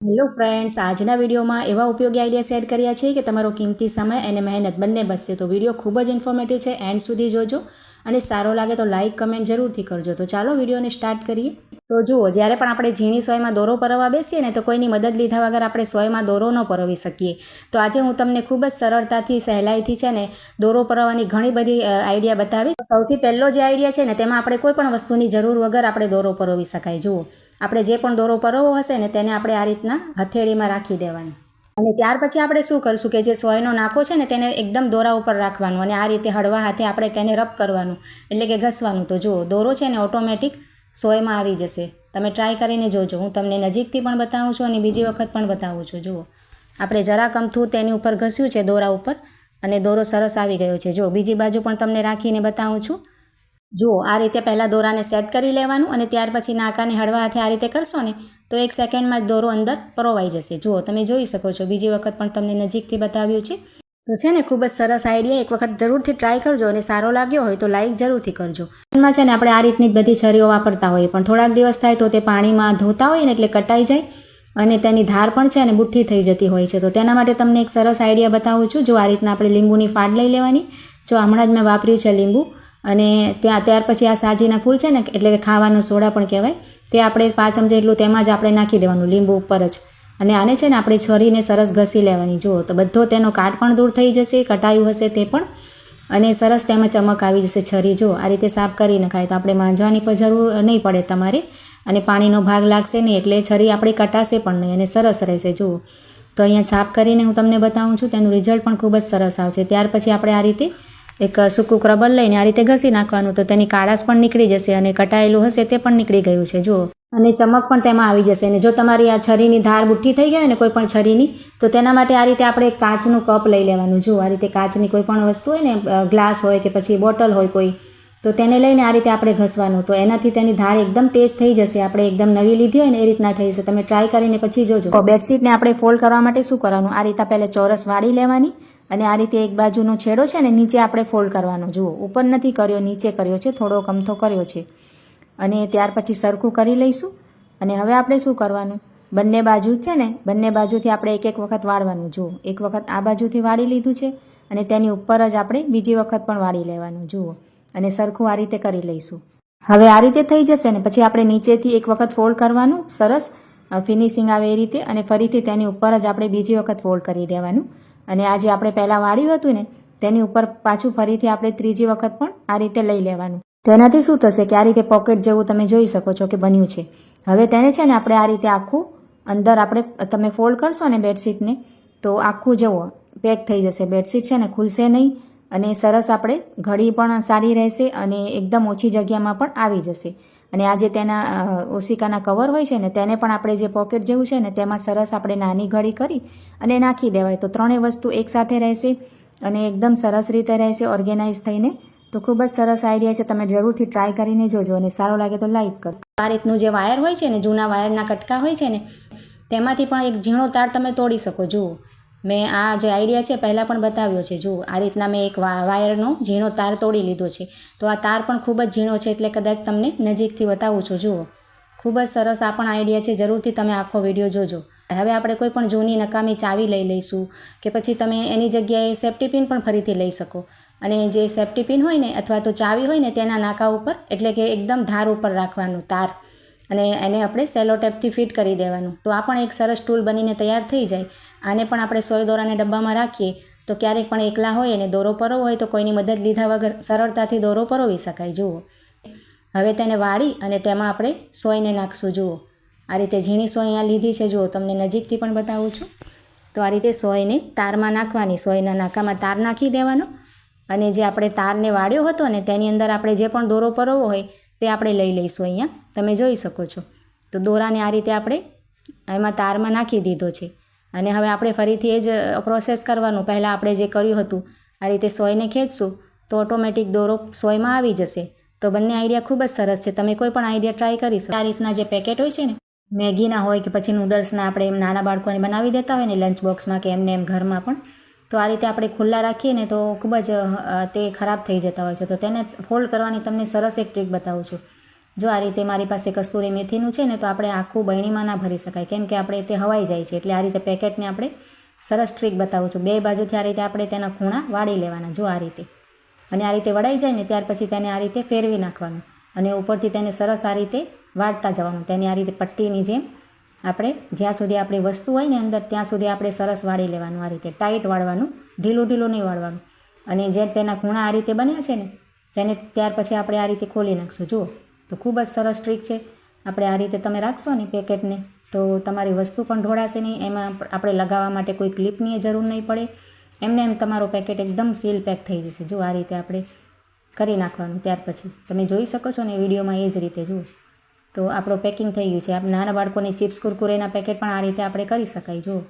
Hello friends, આજના વિડીયોમાં એવા ઉપયોગી આઈડિયા શેર કર્યા છે કે તમારો કિંમતી સમય અને મહેનત બંને બચશે. તો વિડીયો ખૂબ જ ઇન્ફોર્મેટિવ છે, એન્ડ સુધી જોજો અને સારો લાગે તો લાઇક કમેન્ટ જરૂરથી કરજો. તો ચાલો વિડીયોને સ્ટાર્ટ કરીએ. તો જુઓ, જ્યારે પણ આપણે ઝીણી સોયમાં દોરો પરવવા બેસીએ ને તો કોઈની મદદ લીધા વગર આપણે સોયમાં દોરો ન પરવી શકીએ. તો આજે હું તમને ખૂબ જ સરળતાથી સહેલાઈથી છે ને દોરો પરવવાની ઘણી બધી આઈડિયા બતાવીશ. સૌથી પહેલો જે આઈડિયા છે ને તેમાં આપણે કોઈ પણ વસ્તુની જરૂર વગર આપણે દોરો પરવી શકાય. જુઓ, આપણે જે પણ દોરો પરવવો હશે ને તેને આપણે આ રીતના હથેળીમાં રાખી દેવાનું અને ત્યાર પછી આપણે શું કરશું કે જે સોયનો નાકો છે ને તેને એકદમ દોરા ઉપર રાખવાનું અને આ રીતે હળવા હાથે આપણે તેને રબ કરવાનું, એટલે કે ઘસવાનું. તો જુઓ, દોરો છે ને ઓટોમેટિક સોયમાં આવી જશે. તમે ટ્રાય કરીને જોજો. હું તમને નજીકથી પણ બતાવું છું અને બીજી વખત પણ બતાવું છું. જુઓ, આપણે જરાક અમથું તેની ઉપર ઘસ્યું છે દોરા ઉપર અને દોરો સરસ આવી ગયો છે. જો બીજી બાજુ પણ તમને રાખીને બતાવું છું. જુઓ, આ રીતે પહેલાં દોરાને સેટ કરી લેવાનું અને ત્યાર પછી નાકાને હળવા હાથે આ રીતે કરશો ને તો 1 સેકન્ડમાં જ દોરો અંદર પરોવાઈ જશે. જુઓ, તમે જોઈ શકો છો. બીજી વખત પણ તમને નજીકથી બતાવ્યું છે. તો છે ને ખૂબ જ સરસ આઈડિયા. એક વખત જરૂરથી ટ્રાય કરજો અને સારો લાગ્યો હોય તો લાઇક જરૂરથી કરજો. એમાં છે ને આપણે આ રીતની જ બધી છરીઓ વાપરતા હોઈએ, પણ થોડાક દિવસ થાય તો તે પાણીમાં ધોતા હોય ને એટલે કટાઈ જાય અને તેની ધાર પણ છે અને બુઠ્ઠી થઈ જતી હોય છે. તો તેના માટે તમને એક સરસ આઈડિયા બતાવું છું. જો આ રીતના આપણે લીંબુની ફાડ લઈ લેવાની. જો હમણાં જ મેં વાપર્યું છે લીંબુ. અને ત્યાર પછી આ સાજીના ફૂલ છે ને, એટલે કે ખાવાનો સોડા પણ કહેવાય, તે આપણે 5 ચમચી જેટલું તેમાં જ આપણે નાખી દેવાનું લીંબુ ઉપર જ. અને આને છે ને આપણે છરીને સરસ ઘસી લેવાની. જુઓ, તો બધો તેનો કાટ પણ દૂર થઈ જશે, કટાયું હશે તે પણ, અને સરસ તેમાં ચમક આવી જશે. છરી જો આ રીતે સાફ કરી નખાય તો આપણે માંજવાની પણ જરૂર નહીં પડે તમારે, અને પાણીનો ભાગ લાગશે નહીં એટલે છરી આપણી કટાશે પણ નહીં અને સરસ રહેશે. જુઓ, તો અહીંયા સાફ કરીને હું તમને બતાવું છું. તેનું રિઝલ્ટ પણ ખૂબ જ સરસ આવશે. ત્યાર પછી આપણે આ રીતે એક સૂકું રબર લઈને આ રીતે ઘસી નાખવાનું, તો તેની કાળાશ પણ નીકળી જશે અને કટાયેલું હશે તે પણ નીકળી ગયું છે. જુઓ, અને ચમક પણ તેમાં આવી જશે. અને જો તમારી આ છરીની ધાર બુઠ્ઠી થઈ ગઈ હોય ને કોઈ પણ છરીની, તો તેના માટે આ રીતે આપણે કાચનું કપ લઈ લેવાનું. જુઓ, આ રીતે કાચની કોઈ પણ વસ્તુ હોય ને, ગ્લાસ હોય કે પછી બોટલ હોય કોઈ, તો તેને લઈને આ રીતે આપણે ઘસવાનું. તો એનાથી તેની ધાર એકદમ તેજ થઈ જશે. આપણે એકદમ નવી લીધી હોય ને એ રીતના થઈ જશે. તમે ટ્રાય કરીને પછી જોજો. બેડશીટને આપણે ફોલ્ડ કરવા માટે શું કરવાનું, આ રીતે પહેલાં ચોરસ વાળી લેવાની અને આ રીતે એક બાજુનો છેડો છે ને નીચે આપણે ફોલ્ડ કરવાનો. જુઓ, ઉપર નથી કર્યો, નીચે કર્યો છે, થોડો કમથો કર્યો છે. અને ત્યાર પછી સરખું કરી લઈશું. અને હવે આપણે શું કરવાનું, બંને બાજુ છે ને બંને બાજુથી આપણે એક એક વખત વાળવાનું. જુઓ, એક વખત આ બાજુથી વાળી લીધું છે અને તેની ઉપર જ આપણે બીજી વખત પણ વાળી લેવાનું. જુઓ, અને સરખું આ રીતે કરી લઈશું. હવે આ રીતે થઈ જશે ને પછી આપણે નીચેથી એક વખત ફોલ્ડ કરવાનું, સરસ ફિનિશિંગ આવે એ રીતે, અને ફરીથી તેની ઉપર જ આપણે બીજી વખત ફોલ્ડ કરી દેવાનું. અને આ જે આપણે પહેલાં વાળ્યું હતું ને તેની ઉપર પાછું ફરીથી આપણે ત્રીજી વખત પણ આ રીતે લઈ લેવાનું. તેનાથી શું થશે કે આ રીતે પોકેટ જેવું તમે જોઈ શકો છો કે બન્યું છે. હવે તેને છે ને આપણે આ રીતે આખું અંદર આપણે તમે ફોલ્ડ કરશો ને બેડશીટને તો આખું જુઓ પેક થઈ જશે. બેડશીટ છે ને ખુલશે નહીં અને સરસ આપણે ઘડી પણ સારી રહેશે અને એકદમ ઓછી જગ્યામાં પણ આવી જશે. અને આ જે તેના ઓશિકાના કવર હોય છે ને તેને પણ આપણે જે પોકેટ જેવું છે ને તેમાં સરસ આપણે નાની ઘડી કરી અને નાખી દેવાય. તો ત્રણેય વસ્તુ એકસાથે રહેશે અને એકદમ સરસ રીતે રહેશે ઓર્ગેનાઇઝ થઈને. તો ખૂબ જ સરસ આઈડિયા છે. તમે જરૂરથી ટ્રાય કરીને જોજો અને સારો લાગે તો લાઈક કરો. આ રીતનું જે વાયર હોય છે ને, જૂના વાયરના કટકા હોય છે ને, તેમાંથી પણ એક ઝીણો તાર તમે તોડી શકો. જુઓ, મેં આ જે આઈડિયા છે પહેલાં પણ બતાવ્યો છે. જુઓ, આ રીતના મેં એક વાયરનો ઝીણો તાર તોડી લીધો છે. તો આ તાર પણ ખૂબ જ ઝીણો છે એટલે કદાચ તમને નજીકથી બતાવું છું. જુઓ, ખૂબ જ સરસ આ પણ આઈડિયા છે. જરૂરથી તમે આખો વિડીયો જોજો. હવે આપણે કોઈ પણ જૂની નકામી ચાવી લઈ લઈશું કે પછી તમે એની જગ્યાએ સેફ્ટી પિન પણ ફરીથી લઈ શકો. અને જે સેફ્ટી પિન હોય ને અથવા તો ચાવી હોય ને તેના નાકા ઉપર, એટલે કે એકદમ ધાર ઉપર રાખવાનું તાર, અને એને આપણે સેલો ટેપથી ફિટ કરી દેવાનું. તો આ પણ એક સરસ ટૂલ બનીને તૈયાર થઈ જાય. આને પણ આપણે સોય દોરાને ડબ્બામાં રાખીએ તો ક્યારેક પણ એકલા હોય અને દોરો પરવો હોય તો કોઈની મદદ લીધા વગર સરળતાથી દોરો પરોવી શકાય. જુઓ, હવે તેને વાળી અને તેમાં આપણે સોયને નાખશું. જુઓ, આ રીતે ઝીણી સોય અહીંયા લીધી છે. જુઓ, તમને નજીકથી પણ બતાવું છું. તો આ રીતે સોયને તારમાં નાખવાની, સોયના નાકામાં તાર નાખી દેવાનો અને જે આપણે તારને વાળ્યો હતો ને તેની અંદર આપણે જે પણ દોરો પરોવો હોય તે આપણે લઈ લઈશું. અહીંયા તમે જોઈ શકો છો. તો દોરાને આ રીતે આપણે એમાં તારમાં નાખી દીધો છે અને હવે આપણે ફરીથી એ જ પ્રોસેસ કરવાનું. પહેલાં આપણે જે કર્યું હતું આ રીતે સોયને ખેંચશું તો ઓટોમેટિક દોરો સોયમાં આવી જશે. તો બંને આઈડિયા ખૂબ જ સરસ છે. તમે કોઈ પણ આઈડિયા ટ્રાય કરી શકો. આ રીતના જે પેકેટ હોય છે ને, મેગીના હોય કે પછી નૂડલ્સના, આપણે એમ નાના બાળકોને બનાવી દેતા હોય ને લંચ બોક્સમાં કે એમને એમ ઘરમાં પણ, તો આ રીતે આપણે ખુલ્લા રાખીએ ને તો ખૂબ જ તે ખરાબ થઈ જતા હોય છે. તો તેને ફોલ્ડ કરવાની તમને સરસ એક ટ્રીક બતાવું છું. જો આ રીતે મારી પાસે કસ્તુરી મેથીનું છે ને તો આપણે આખું બરણીમાં ના ભરી શકાય, કેમ કે આપણે તે હવાઈ જાય છે. એટલે આ રીતે પેકેટને આપણે સરસ ટ્રીક બતાવું છું. 2 બાજુથી આ રીતે આપણે તેના ખૂણા વાળી લેવાના, જો આ રીતે. અને આ રીતે વળાઈ જાય ને ત્યાર પછી તેને આ રીતે ફેરવી નાખવાનું અને ઉપરથી તેને સરસ આ રીતે વાળતા જવાનું. તેને આ રીતે પટ્ટીની જેમ આપણે જ્યાં સુધી આપણી વસ્તુ હોય ને અંદર ત્યાં સુધી આપણે સરસ વાળી લેવાનું. આ રીતે ટાઈટ વાળવાનું, ઢીલું નહીં વાળવાનું. અને જે તેના ખૂણા આ રીતે બન્યા છે ને તેને ત્યાર પછી આપણે આ રીતે ખોલી નાખશું. જુઓ તો ખૂબ જ સરસ ટ્રીક છે. આપણે આ રીતે તમે રાખશો ને પેકેટને તો તમારી વસ્તુ પણ ઢોળાશે નહીં. એમાં આપણે લગાવવા માટે કોઈ ક્લિપની જરૂર નહીં પડે. એમને એમ તમારો પેકેટ એકદમ સીલ પેક થઈ જશે. જો આ રીતે આપણે કરી નાખવાનું. ત્યાર પછી તમે જોઈ શકો છો ને વિડીયોમાં એ જ રીતે. જુઓ તો આપણું પેકિંગ થઈ ગયું છે. નાના બાળકોને ચિપ્સ કુરકુરેના પેકેટ પણ આ રીતે આપણે કરી શકાય. જુઓ